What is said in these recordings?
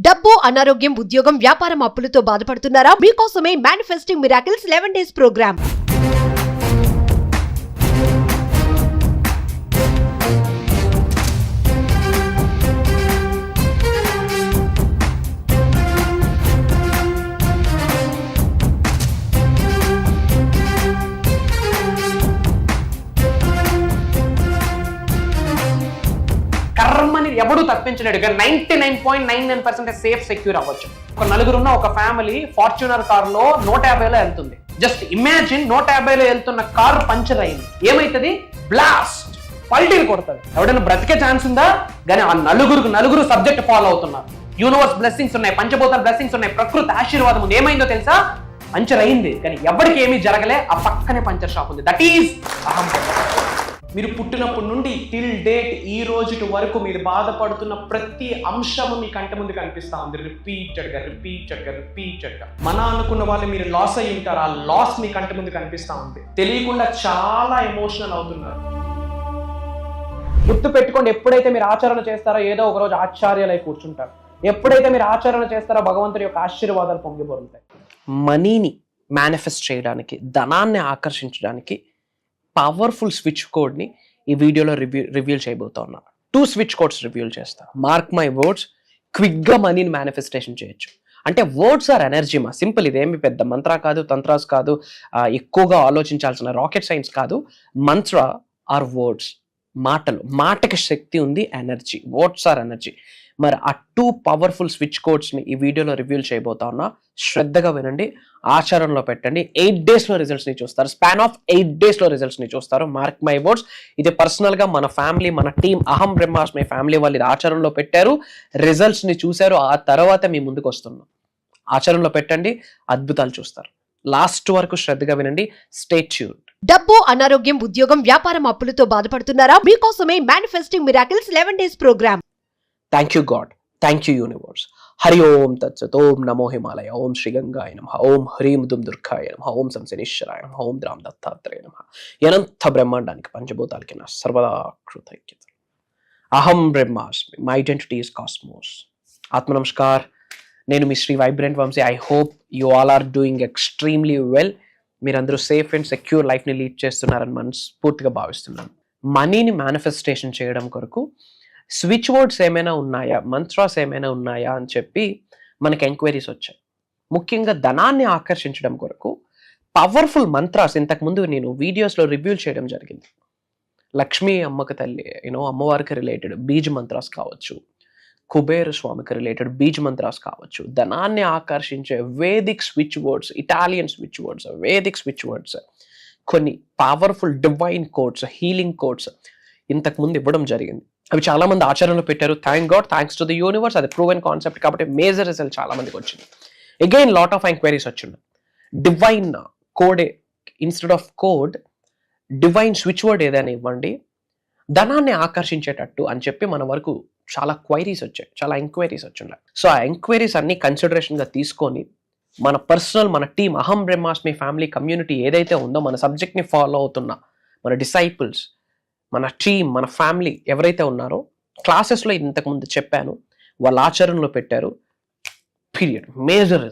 డబ్బు, అనారోగ్యం, ఉద్యోగం, వ్యాపారం, అప్పులతో బాధపడుతున్నారా? మీకోసమే మేనిఫెస్టింగ్ మిరాకిల్స్ 11 days ప్రోగ్రామ్. కర్మని ఎవడు తప్పించలేడు. 99.99% సేఫ్ సెక్యూర్ అవ్వచ్చు. ఒక నలుగురున్న ఒక ఫ్యామిలీ ఫార్చ్యూనర్ కార్ లో 150లో వెళ్తుంది. జస్ట్ ఇమాజిన్ 150లో వెళ్తున్న కార్ పంచర్ అయింది. ఏమైతుంది? బ్లాస్ట్, పల్టీని కొడుతుంది. ఎవడైనా బ్రతికే ఛాన్స్ ఉందా? కానీ ఆ నలుగురు సబ్జెక్ట్ ఫాలో అవుతున్నారు. యూనివర్స్ బ్లెస్సింగ్స్ ఉన్నాయి, పంచభూతాల బ్లెస్సింగ్స్ ఉన్నాయి, ప్రకృతి ఆశీర్వాదం ఉంది. ఏమైందో తెలుసా? పంచర్ అయింది, కానీ ఎవరికి ఏమీ జరగలే. ఆ పక్కనే పంచర్ షాప్ ఉంది. దట్ ఈజ్ అహం. మీరు పుట్టినప్పటి నుండి టిల్ డేట్ ఈ రోజు వరకు మీరు బాధపడుతున్న ప్రతి అంశము మీ కంటి ముందు కనిపిస్తా ఉంది. రిపీటెడ్గా మన అనుకున్న వాళ్ళు మీరు లాస్ అయి ఉంటారు. ఆ లాస్ మీ కంటి ముందు కనిపిస్తా ఉంది. తెలియకుండా చాలా ఎమోషనల్ అవుతున్నారు. గుర్తు పెట్టుకోండి, ఎప్పుడైతే మీరు ఆచరణ చేస్తారో ఏదో ఒక రోజు ఆశ్చర్యాలై కూర్చుంటారు. ఎప్పుడైతే మీరు ఆచరణ చేస్తారో భగవంతుడి యొక్క ఆశీర్వాదాలు పొంగిపోతాయి. మనీని మేనిఫెస్ట్ చేయడానికి, ధనాన్ని ఆకర్షించడానికి పవర్ఫుల్ స్విచ్ కోడ్ని ఈ వీడియోలో రివీల్ చేయబోతా ఉన్నాను. 2 స్విచ్ కోడ్స్ రివీల్ చేస్తా. మార్క్ మై వర్డ్స్, క్విక్గా మనీని మేనిఫెస్టేషన్ చేయొచ్చు. అంటే వర్డ్స్ ఆర్ ఎనర్జీ మా. సింపుల్, ఇదేమి పెద్ద మంత్ర కాదు, తంత్రాస్ కాదు, ఎక్కువగా ఆలోచించాల్సిన రాకెట్ సైన్స్ కాదు. మంత్ర ఆర్ వర్డ్స్, మాటలు. మాటకి శక్తి ఉంది, ఎనర్జీ. Words are energy. మరి ఆ 2 పవర్ఫుల్ స్విచ్ కోడ్స్ని ఈ వీడియోలో రివీల్ చేయబోతా ఉన్నా. శ్రద్ధగా వినండి, ఆచరణలో పెట్టండి. 8 daysలో రిజల్ట్స్ని చూస్తారు. స్పాన్ ఆఫ్ 8 daysలో రిజల్ట్స్ని చూస్తారు. Mark my words. ఇది పర్సనల్గా మన ఫ్యామిలీ, మన టీం అహం బ్రహ్మాస్మి ఫ్యామిలీ వాళ్ళు ఇది ఆచరణలో పెట్టారు, రిజల్ట్స్ని చూశారు. ఆ తర్వాత మీ ముందుకు వస్తున్నాం. ఆచరణలో పెట్టండి, అద్భుతాలు చూస్తారు. లాస్ట్ వరకు శ్రద్ధగా వినండి. Stay tuned. డబ్బు, అనారోగ్యం, ఉద్యోగం, వ్యాపారం, అప్పులతో బాధపడుతున్నారా? మీకోసమే manifesting miracles 11 days programme. Thank you God, thank you universe. హరి ఓం తత్సత్. ఓం నమో హిమాలయ. ఓం శ్రీ గంగాయ నమః. ఓం హ్రీం దుం దుర్గాయ నమః. ఓం శంశనిశ్వరాయ నమః. ఓం రామ్ దత్తాత్రేయ నమః. అనంత బ్రహ్మాండానికి, పంచభూతాలకి నా సర్వదా కృతజ్ఞత. అహం బ్రహ్మాస్మి. My identity is cosmos. ఆత్మ నమస్కార్. నేను మీ Shri vibrant Vamshi. I hope you all are doing extremely well. మీరందరూ సేఫ్ అండ్ సెక్యూర్ లైఫ్ని లీడ్ చేస్తున్నారని మనస్ఫూర్తిగా భావిస్తున్నాను. మనీని మేనిఫెస్టేషన్ చేయడం కొరకు స్విచ్ వర్డ్స్ ఏమైనా ఉన్నాయా, మంత్రాస్ ఏమైనా ఉన్నాయా అని చెప్పి మనకి ఎంక్వైరీస్ వచ్చాయి. ముఖ్యంగా ధనాన్ని ఆకర్షించడం కొరకు పవర్ఫుల్ మంత్రాస్ ఇంతకుముందు నేను వీడియోస్లో రివ్యూ చేయడం జరిగింది. లక్ష్మీ అమ్మకి తల్లి, అమ్మవారికి రిలేటెడ్ బీజ్ మంత్రాస్ కావచ్చు, కుబేర స్వామికి రిలేటెడ్ బీజ్ మంత్రాస్ కావచ్చు, ధనాన్ని ఆకర్షించే Vedic switch words, Italian switch words, Vedic switch words, కొన్ని powerful divine codes, healing codes ఇంతకుముందు ఇవ్వడం జరిగింది. అవి చాలా మంది ఆచరణలో పెట్టారు. Thank God, thanks to the universe. అది ప్రూవెన్ కాన్సెప్ట్ కాబట్టి మేజర్ రిజల్ట్ చాలా మందికి వచ్చింది. అగైన్ లాట్ ఆఫ్ ఎంక్వైరీస్ వచ్చింది. Divine code instead of code, divine switch word ఏదైనా ఇవ్వండి ధనాన్ని ఆకర్షించేటట్టు అని చెప్పి మన వరకు చాలా క్వైరీస్ వచ్చాయి, చాలా ఎంక్వైరీస్ వచ్చిండే. సో ఆ ఎంక్వైరీస్ అన్ని కన్సిడరేషన్గా తీసుకొని మన పర్సనల్, మన టీం అహం బ్రహ్మాస్మి ఫ్యామిలీ కమ్యూనిటీ ఏదైతే ఉందో, మన సబ్జెక్ట్ని ఫాలో అవుతున్న మన డిసైపుల్స్, మన టీం, మన ఫ్యామిలీ ఎవరైతే ఉన్నారో, క్లాసెస్లో ఇంతకుముందు చెప్పాను, వాళ్ళ ఆచరణలో పెట్టారు. మేజర్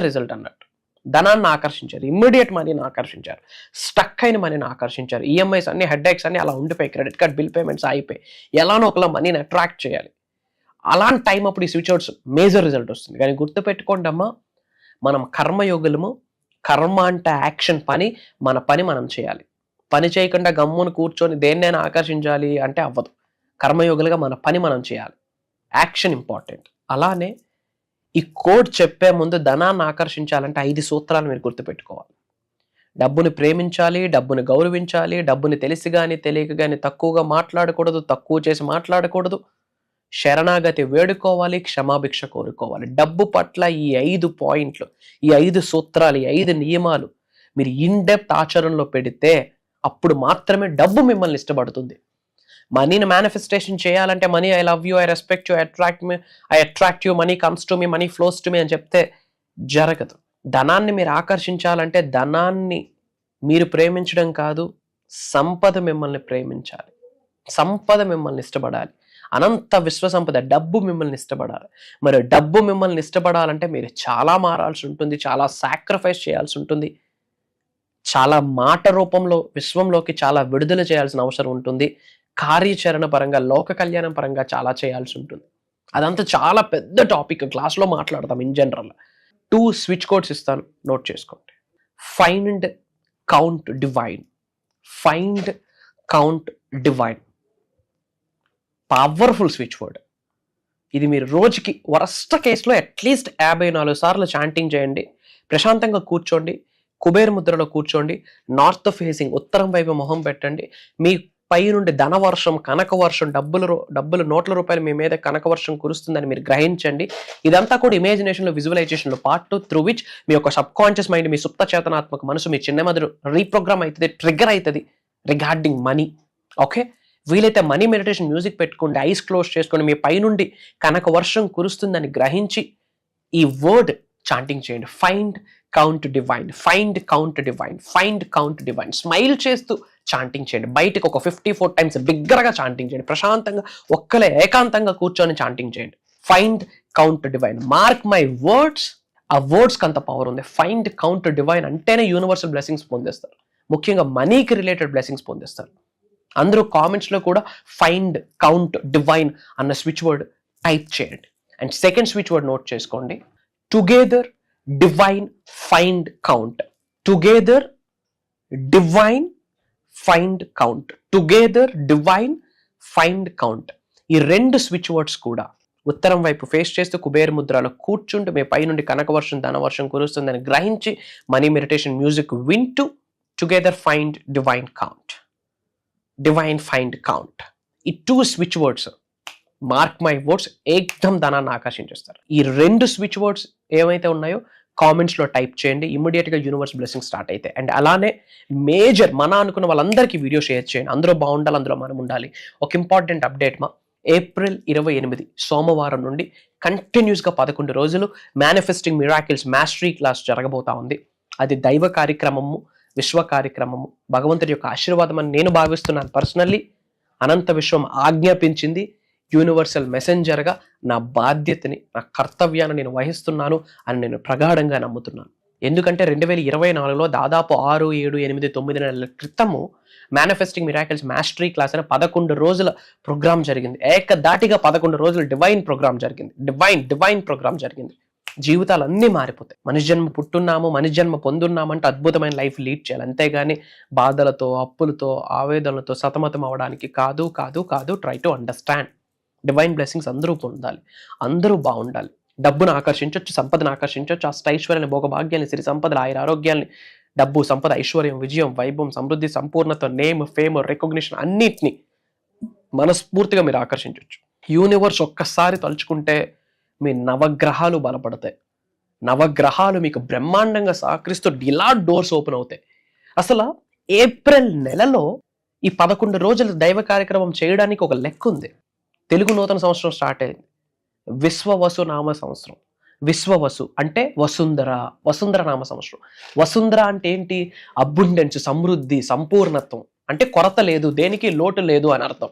రిజల్ట్ అన్నట్టు. ధనాన్ని ఆకర్షించారు, ఇమ్మీడియట్ మనీని ఆకర్షించారు, స్టక్ అయిన మనీని ఆకర్షించారు. ఈఎంఐస్ అన్ని, హెడ్ ఏక్స్ అన్ని అలా ఉండిపోయి, క్రెడిట్ కార్డ్ బిల్ పేమెంట్స్ అయిపోయి, ఎలానో ఒకలా మనీని అట్రాక్ట్ చేయాలి. అలాంటి టైం అప్పుడు ఈ స్విచ్ వర్డ్స్ మేజర్ రిజల్ట్ వస్తుంది. కానీ గుర్తుపెట్టుకోండి అమ్మా, మనం కర్మయోగులము. కర్మ అంటే యాక్షన్, పని. మన పని మనం చేయాలి. పని చేయకుండా గమ్మును కూర్చొని దేన్నైనా ఆకర్షించాలి అంటే అవ్వదు. కర్మయోగులుగా మన పని మనం చేయాలి. Action important. అలానే ఈ కోడ్ చెప్పే ముందు ధనాన్ని ఆకర్షించాలంటే 5 సూత్రాలు మీరు గుర్తుపెట్టుకోవాలి. డబ్బుని ప్రేమించాలి, డబ్బుని గౌరవించాలి, డబ్బుని తెలిసి కానీ తెలియక కానీ తక్కువగా మాట్లాడకూడదు, తక్కువ చేసి మాట్లాడకూడదు, శరణాగతి వేడుకోవాలి, క్షమాభిక్ష కోరుకోవాలి. డబ్బు పట్ల ఈ 5 పాయింట్లు, ఈ 5 సూత్రాలు, ఈ 5 నియమాలు మీరు ఇన్ డెప్త్ ఆచరణలో పెడితే అప్పుడు మాత్రమే డబ్బు మిమ్మల్ని ఇష్టపడుతుంది. మనీని మేనిఫెస్టేషన్ చేయాలంటే money, I love you, I respect you, I attract you, money comes to me, money flows to me అని చెప్తే జరగదు. ధనాన్ని మీరు ఆకర్షించాలంటే ధనాన్ని మీరు ప్రేమించడం కాదు, సంపద మిమ్మల్ని ప్రేమించాలి, సంపద మిమ్మల్ని ఇష్టపడాలి. అనంత విశ్వ సంపద, డబ్బు మిమ్మల్ని ఇష్టపడాలి. మరి డబ్బు మిమ్మల్ని ఇష్టపడాలంటే మీరు చాలా మారాల్సి ఉంటుంది, చాలా సాక్రిఫైస్ చేయాల్సి ఉంటుంది, చాలా మాట రూపంలో విశ్వంలోకి చాలా విడుదల చేయాల్సిన అవసరం ఉంటుంది, కార్యాచరణ పరంగా, లోక కళ్యాణం పరంగా చాలా చేయాల్సి ఉంటుంది. అదంతా చాలా పెద్ద టాపిక్, క్లాస్లో మాట్లాడతాం. ఇన్ జనరల్ 2 స్విచ్ కోడ్స్ ఇస్తాను, నోట్ చేసుకోండి. Find, count, divine. Find, count, divine. Powerful switch word ఇది. మీరు రోజుకి వరస్ట్ కేసులో అట్లీస్ట్ 54 సార్లు చాంటింగ్ చేయండి. ప్రశాంతంగా కూర్చోండి, కుబేర్ ముద్రలో కూర్చోండి, నార్త్ ఫేసింగ్, ఉత్తరం వైపు మొహం పెట్టండి. మీ పై నుండి ధనవర్షం, కనక వర్షం, డబ్బులు నోట్ల రూపాయలు మీ మీద కనక వర్షం కురుస్తుందని మీరు గ్రహించండి. ఇదంతా కూడా ఇమాజినేషన్లో, విజువలైజేషన్లో పార్ట్ త్రూ విచ్ మీ యొక్క సబ్ కాన్షియస్ మైండ్, మీ సుప్త చేతనాత్మక మనసు, మీ చిన్న మెదడు రీప్రోగ్రామ్ అవుతుంది, ట్రిగ్గర్ అవుతుంది రిగార్డింగ్ మనీ. ఓకే, వీలైతే మనీ మెడిటేషన్ మ్యూజిక్ పెట్టుకోండి, ఐస్ క్లోజ్ చేసుకోండి, మీ పై నుండి కనక వర్షం కురుస్తుందని గ్రహించి ఈ వర్డ్ చాంటింగ్ చేయండి. Find, count, divine. Find, count, divine. Find, count, divine. Smile చేస్తూ చాంటింగ్ చేయండి. బయటకు ఒక 54 టైమ్స్ బిగ్గరగా చాంటింగ్ చేయండి. ప్రశాంతంగా ఒక్కలే ఏకాంతంగా కూర్చొని చాంటింగ్ చేయండి. Find, count, divine. Mark my words, ఆ వర్డ్స్కి అంత పవర్ ఉంది. ఫైండ్, కౌంట్, డివైన్ అంటేనే యూనివర్సల్ బ్లెస్సింగ్స్ పొందేస్తారు. ముఖ్యంగా మనీకి రిలేటెడ్ బ్లెస్సింగ్స్ పొందేస్తారు. అందరూ కామెంట్స్లో కూడా ఫైండ్, కౌంట్, డివైన్ అన్న స్విచ్ వర్డ్ టైప్ చేయండి. And second switch word note చేసుకోండి. Together, divine, find, count. Together, divine, find, count. Together, divine, find, count. ఈ 2 స్విచ్ వర్డ్స్ కూడా ఉత్తరం వైపు ఫేస్ చేస్తూ కుబేర ముద్రలో కూర్చుంటూ మీ పై నుండి కనకవర్షం, ధనవర్షం కురుస్తుందని గ్రహించి మనీ మెడిటేషన్ మ్యూజిక్ వింటూ together, find, divine, count. Divine, find, count. ఈ 2 switch words, mark my words, ఏకదం ధనాన్ని ఆకర్షించేస్తారు. ఈ 2 స్విచ్ వర్డ్స్ ఏమైతే ఉన్నాయో కామెంట్స్లో టైప్ చేయండి. ఇమ్మీడియట్గా యూనివర్స్ బ్లెస్సింగ్ స్టార్ట్ అయితే. అండ్ అలానే మేజర్ మన అనుకున్న వాళ్ళందరికీ వీడియో షేర్ చేయండి. అందరూ బాగుండాలి, అందులో మనం ఉండాలి. ఒక ఇంపార్టెంట్ అప్డేట్ ఏప్రిల్ 28 సోమవారం నుండి కంటిన్యూస్గా 11 రోజులు మేనిఫెస్టింగ్ మిరాకిల్స్ మాస్టరీ క్లాస్ జరగబోతా ఉంది. అది దైవ కార్యక్రమము, విశ్వ కార్యక్రమము, భగవంతుడి యొక్క ఆశీర్వాదం అని నేను భావిస్తున్నాను పర్సనల్లీ. అనంత విశ్వం ఆజ్ఞాపించింది. యూనివర్సల్ మెసెంజర్గా నా బాధ్యతని, నా కర్తవ్యాన్ని నేను వహిస్తున్నాను అని నేను ప్రగాఢంగా నమ్ముతున్నాను. ఎందుకంటే 2024లో దాదాపు 6, 7, 8, 9 నెలల క్రితము మేనిఫెస్టింగ్ మిరాకిల్స్ మాస్టరీ క్లాస్ అనే 11 రోజుల ప్రోగ్రామ్ జరిగింది. ఏకదాటిగా 11 రోజులు డివైన్ ప్రోగ్రామ్ జరిగింది. డివైన్ ప్రోగ్రామ్ జరిగింది. జీవితాలు అన్నీ మారిపోతాయి. మనిషి జన్మ పుట్టున్నాము, మనిషి జన్మ పొందున్నామంటే అద్భుతమైన లైఫ్ లీడ్ చేయాలి. అంతేగాని బాధలతో, అప్పులతో, ఆవేదనలతో సతమతం అవడానికి కాదు. Try to understand. Divine blessings అందరూ పొందాలి, అందరూ బాగుండాలి. డబ్బును ఆకర్షించవచ్చు, సంపదను ఆకర్షించవచ్చు, అష్టైశ్వర్యాన్ని, భోగభాగ్యాన్ని, సిరి సంపదలు, ఆరోగ్యాన్ని, డబ్బు, సంపద, ఐశ్వర్యం, విజయం, వైభవం, సమృద్ధి, సంపూర్ణత, నేమ్, ఫేమ్, రికగ్నిషన్ అన్నిటినీ మనస్ఫూర్తిగా మీరు ఆకర్షించవచ్చు. యూనివర్స్ ఒక్కసారి తలుచుకుంటే మీ నవగ్రహాలు బలపడతాయి. నవగ్రహాలు మీకు బ్రహ్మాండంగా సహకరిస్తూ ఇలా డోర్స్ ఓపెన్ అవుతాయి. అసలు ఏప్రిల్ నెలలో ఈ 11 రోజుల దైవ కార్యక్రమం చేయడానికి ఒక లెక్క ఉంది. తెలుగు నూతన సంవత్సరం స్టార్ట్ అయింది. విశ్వవసు నామ సంవత్సరం. విశ్వవసు అంటే వసుంధర నామ సంవత్సరం. వసుంధర అంటే ఏంటి? అబుండెన్స్, సమృద్ధి, సంపూర్ణత్వం. అంటే కొరత లేదు, దేనికి లోటు లేదు అని అర్థం.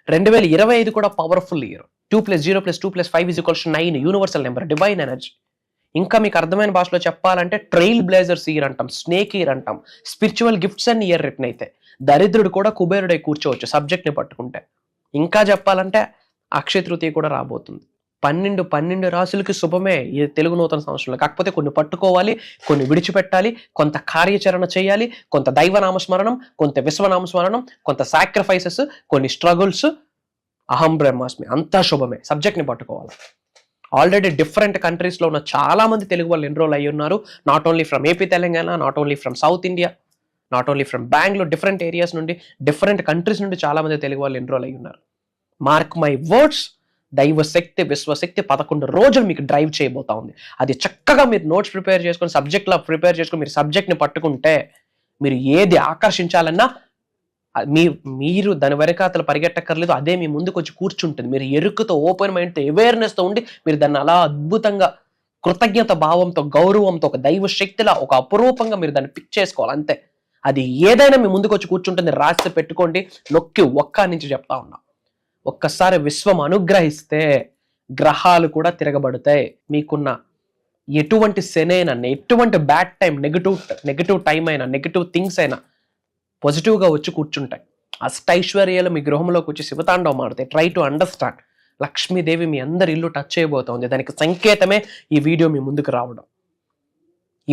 2025 కూడా powerful year. 2 + 0 + 2 + 5 = 9 universal number, divine energy. ఇంకా మీకు అర్థమైన భాషలో చెప్పాలంటే ట్రైల్ బ్లేజర్స్ ఇయర్ అంటాం, స్నేక్ ఇయర్ అంటాం, స్పిరిచువల్ గిఫ్ట్స్ అన్ని ఇయర్ రిటర్న్ అయితే. దరిద్రుడు కూడా కుబేరుడై కూర్చోవచ్చు సబ్జెక్ట్ని పట్టుకుంటే. ఇంకా చెప్పాలంటే అక్షయ తృతీయ కూడా రాబోతుంది. 12 రాశులకి శుభమే ఈ తెలుగు నూతన సంవత్సరంలో. కాకపోతే కొన్ని పట్టుకోవాలి, కొన్ని విడిచిపెట్టాలి, కొంత కార్యాచరణ చేయాలి, కొంత దైవనామస్మరణం, కొంత విశ్వనామస్మరణం, కొంత సాక్రిఫైసెస్, కొన్ని స్ట్రగుల్స్. అహం బ్రహ్మాస్మి, అంతా శుభమే. సబ్జెక్ట్ని పట్టుకోవాలి. ఆల్రెడీ డిఫరెంట్ కంట్రీస్లో ఉన్న చాలా మంది తెలుగు వాళ్ళు ఎన్రోల్ అయ్యి ఉన్నారు. Not only from AP Telangana, not only from south India, not only from Bengaluru, different areas నుండి, డిఫరెంట్ కంట్రీస్ నుండి చాలా మంది తెలుగు వాళ్ళు ఎన్రోల్ అయ్యి ఉన్నారు. మార్క్ మై వర్డ్స్, దైవశక్తి, విశ్వశక్తి 11 రోజులు మీకు డ్రైవ్ చేయబోతా ఉంది. అది చక్కగా మీరు నోట్స్ ప్రిపేర్ చేసుకొని, సబ్జెక్ట్లో ప్రిపేర్ చేసుకొని, మీరు సబ్జెక్ట్ని పట్టుకుంటే మీరు ఏది ఆకర్షించాలన్నా మీరు దాని వెనకాతలు పరిగెట్టక్కర్లేదు. అదే మీ ముందుకు వచ్చి కూర్చుంటుంది. మీరు ఎరుకుతో, ఓపెన్ మైండ్తో, అవేర్నెస్తో ఉండి మీరు దాన్ని అలా అద్భుతంగా, కృతజ్ఞత భావంతో, గౌరవంతో, ఒక దైవ శక్తిలా, ఒక అపురూపంగా మీరు దాన్ని పిక్ చేసుకోవాలి. అంతే. అది ఏదైనా మీ ముందుకు వచ్చి కూర్చుంటుంది. రాసి పెట్టుకోండి. నొక్కి ఒక్క నుంచి చెప్తా ఉన్నా. ఒక్కసారి విశ్వం అనుగ్రహిస్తే గ్రహాలు కూడా తిరగబడతాయి. మీకున్న ఎటువంటి శని అయినా, ఎటువంటి బ్యాడ్ టైం, నెగిటివ్ టైం అయినా, నెగిటివ్ థింగ్స్ అయినా పాజిటివ్గా వచ్చి కూర్చుంటాయి. అష్టైశ్వర్యాలు మీ గృహంలోకి వచ్చి శివతాండవం ఆడతాయి. Try to understand. లక్ష్మీదేవి మీ అందరి ఇల్లు టచ్ చేయబోతోంది. దానికి సంకేతమే ఈ వీడియో మీ ముందుకు రావడం.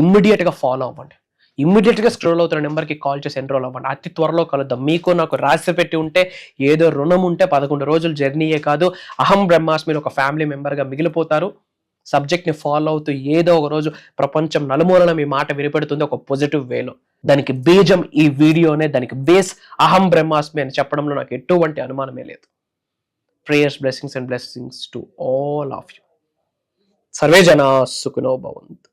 ఇమ్మీడియట్గా ఫాలో అవ్వండి. ఇమ్మీడియట్గా స్క్రోల్ అవుతున్న నెంబర్కి కాల్ చేసి ఎన్రోల్ అవ్వండి. అతి త్వరలో కలుద్దాం. మీకు నాకు రాసి పెట్టి ఉంటే, ఏదో రుణం ఉంటే 11 రోజుల జర్నీయే కాదు, అహం బ్రహ్మాస్మిలో ఒక ఫ్యామిలీ మెంబర్గా మిగిలిపోతారు. సబ్జెక్ట్ని ఫాలో అవుతూ ఏదో ఒక రోజు ప్రపంచం నలుమూలన మీ మాట వినిపెడుతుంది ఒక పాజిటివ్ వేలో. దానికి బీజం ఈ వీడియోనే, దానికి బేస్ అహం బ్రహ్మాస్మి అని చెప్పడంలో నాకు ఎటువంటి అనుమానమే లేదు. Prayers, blessings and blessings to all of you. Survey జనా సుఖినో భవంతు.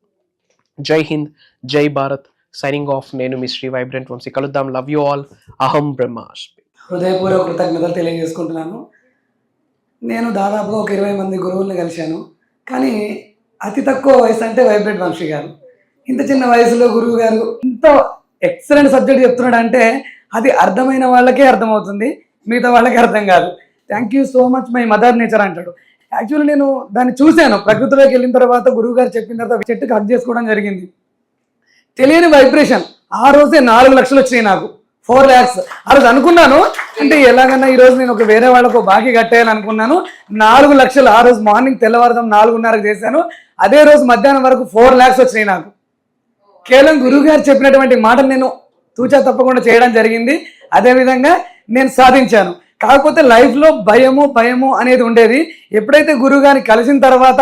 జై హింద్, జై భారత్. Signing off. నేను మీ శ్రీ వైబ్రెంట్ వంశీ. కలుద్దాం. Love you all. అహం బ్రహ్మాస్మి. హృదయపూర్వక కృతజ్ఞతలు తెలియజేసుకుంటున్నాను. నేను దాదాపుగా ఒక 20 మంది గురువుల్ని కలిశాను. కానీ అతి తక్కువ వయసు అంటే వైబ్రెంట్ వంశీ గారు. ఇంత చిన్న వయసులో గురువు గారు ఇంత ఎక్సలెంట్ సబ్జెక్ట్ చెప్తున్నాడు అంటే అది అర్థమైన వాళ్ళకే అర్థమవుతుంది, మిగతా వాళ్ళకి అర్థం కాదు. Thank you so much my mother nature అంటాడు. యాక్చువల్లీ నేను దాన్ని చూశాను. ప్రకృతిలోకి వెళ్ళిన తర్వాత గురువు గారు చెప్పిన తర్వాత చెట్టుకి హక్ చేసుకోవడం జరిగింది. తెలియని వైబ్రేషన్. ఆ రోజే 4 లక్షలు వచ్చినాయి నాకు, 4 lakhs. ఆ రోజు అనుకున్నాను, అంటే ఎలాగన్నా ఈరోజు నేను ఒక వేరే వాళ్ళకు బాకీ కట్టేయాలని అనుకున్నాను. 4 లక్షలు ఆ రోజు మార్నింగ్ తెల్లవారుదాం 4:30కి చేశాను. అదే రోజు మధ్యాహ్నం వరకు 4 lakhs వచ్చినాయి నాకు. కేవలం గురువు గారు చెప్పినటువంటి మాటలు నేను తూచా తప్పకుండా చేయడం జరిగింది. అదేవిధంగా నేను సాధించాను. కాకపోతే లైఫ్లో భయము అనేది ఉండేది. ఎప్పుడైతే గురువు గారిని కలిసిన తర్వాత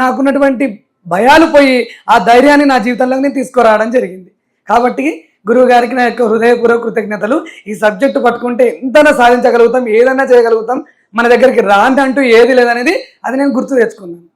నాకున్నటువంటి భయాలు పోయి ఆ ధైర్యాన్ని నా జీవితంలో నేను తీసుకురావడం జరిగింది. కాబట్టి గురువు గారికి నా యొక్క హృదయపూర్వక కృతజ్ఞతలు. ఈ సబ్జెక్టు పట్టుకుంటే ఎంతైనా సాధించగలుగుతాం, ఏదైనా చేయగలుగుతాం. మన దగ్గరికి రాంది అంటూ ఏది లేదనేది అది నేను గుర్తు తెచ్చుకున్నాను.